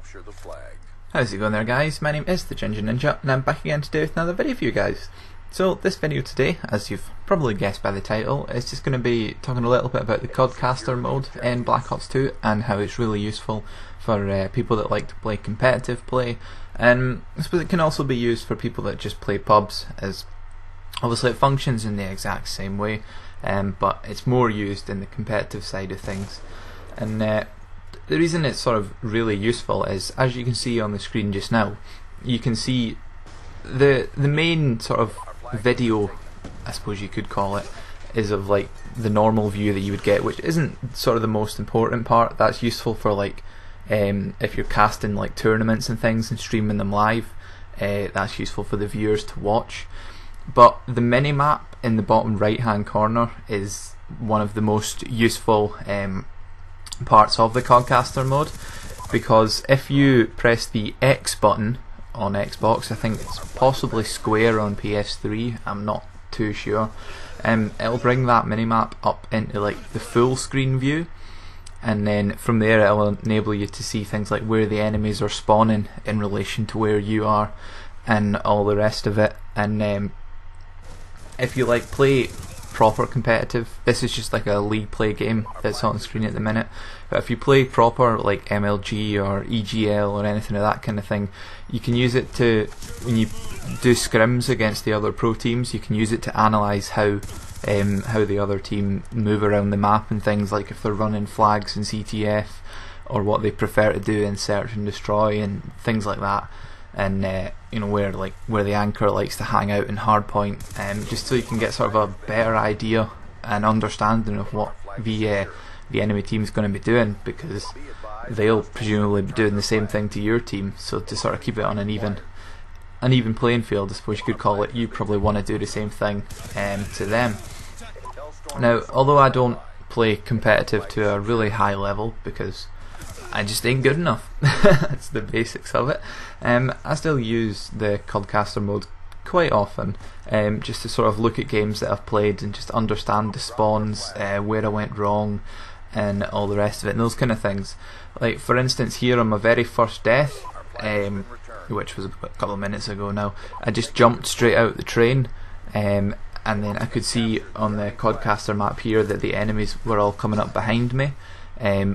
capture the flag. How's it going there, guys? My name is the Ginger Ninja and I'm back again today with another video for you guys. So this video today, as you've probably guessed by the title, is just going to be talking a little bit about the Codcaster mode in Black Ops 2 and how it's really useful for people that like to play competitive play, and I suppose it can also be used for people that just play pubs, as obviously it functions in the exact same way, but it's more used in the competitive side of things. And the reason it's sort of really useful is, as you can see on the screen just now, you can see the main sort of video, I suppose you could call it, is of like the normal view that you would get, which isn't sort of the most important part. That's useful for like if you're casting like tournaments and things and streaming them live, that's useful for the viewers to watch. But the mini map in the bottom right hand corner is one of the most useful parts of the Codcaster mode, because if you press the X button on Xbox, I think it's possibly square on PS3, I'm not too sure, it'll bring that minimap up into like the full screen view, and then from there it'll enable you to see things like where the enemies are spawning in relation to where you are and all the rest of it. And if you like play proper competitive, this is just like a league play game that's on the screen at the minute, but if you play proper like MLG or EGL or anything of that kind of thing, you can use it to, when you do scrims against the other pro teams, you can use it to analyse how the other team move around the map and things, like if they're running flags in CTF or what they prefer to do in search and destroy and things like that. And you know, where the anchor likes to hang out in hardpoint, just so you can get sort of a better idea and understanding of what the enemy team is going to be doing, because they'll presumably be doing the same thing to your team. So to sort of keep it on an even playing field, I suppose you could call it, you probably want to do the same thing to them. Now, although I don't play competitive to a really high level because I just ain't good enough, that's the basics of it, I still use the Codcaster mode quite often, just to sort of look at games that I've played and just understand the spawns, where I went wrong and all the rest of it, and those kind of things. Like for instance, here on my very first death, which was a couple of minutes ago now, I just jumped straight out the train, and then I could see on the Codcaster map here that the enemies were all coming up behind me,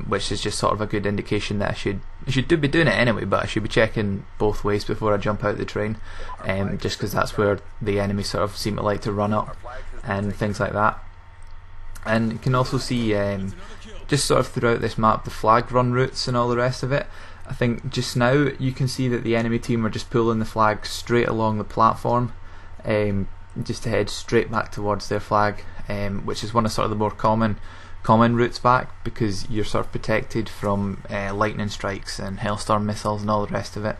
which is just sort of a good indication that I should be doing it anyway, but I should be checking both ways before I jump out the train, just because that's where the enemies sort of seem to like to run up and things like that. And you can also see just sort of throughout this map the flag run routes and all the rest of it. I think just now you can see that the enemy team are just pulling the flag straight along the platform, just to head straight back towards their flag, which is one of sort of the more common routes back, because you're sort of protected from lightning strikes and hailstorm missiles and all the rest of it.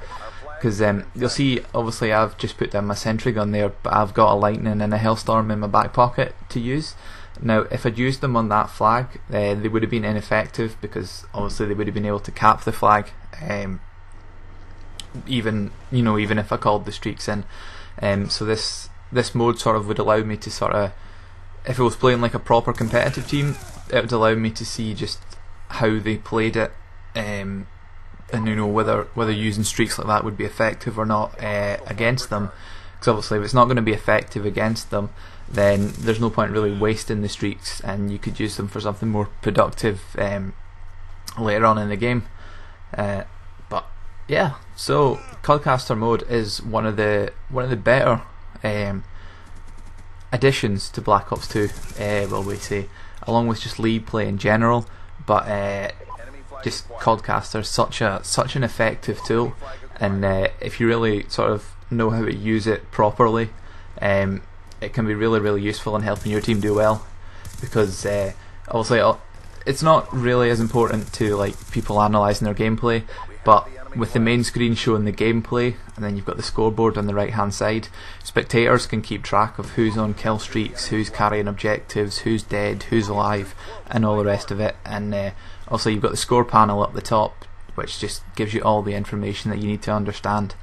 Because you'll see, obviously I've just put down my sentry gun there, but I've got a lightning and a hailstorm in my back pocket to use. Now if I'd used them on that flag, they would have been ineffective, because obviously they would have been able to cap the flag, even if I called the streaks in. So this mode sort of would allow me to sort of, if I was playing like a proper competitive team, it would allow me to see just how they played it, and you know, whether using streaks like that would be effective or not against them. Because obviously if it's not going to be effective against them, then there's no point really wasting the streaks, and you could use them for something more productive later on in the game. But yeah, so Codcaster mode is one of the better additions to Black Ops 2, will we say, along with just league play in general. But just Codcaster is such an effective tool, and if you really sort of know how to use it properly, it can be really useful in helping your team do well, because obviously it's not really as important to like people analysing their gameplay, but with the main screen showing the gameplay and then you've got the scoreboard on the right hand side, spectators can keep track of who's on kill streaks, who's carrying objectives, who's dead, who's alive, and all the rest of it. And also you've got the score panel up the top, which just gives you all the information that you need to understand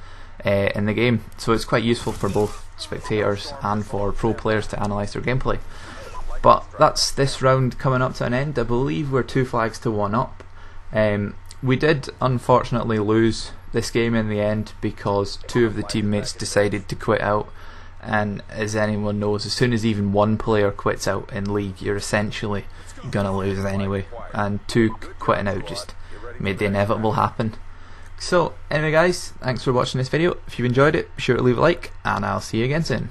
in the game. So it's quite useful for both spectators and for pro players to analyse their gameplay. But that's this round coming up to an end. I believe we're 2 flags to 1 up. We did unfortunately lose this game in the end because two of the teammates decided to quit out, and as anyone knows, as soon as even one player quits out in League, you're essentially gonna lose anyway, and two quitting out just made the inevitable happen. So anyway guys, thanks for watching this video. If you've enjoyed it, be sure to leave a like, and I'll see you again soon.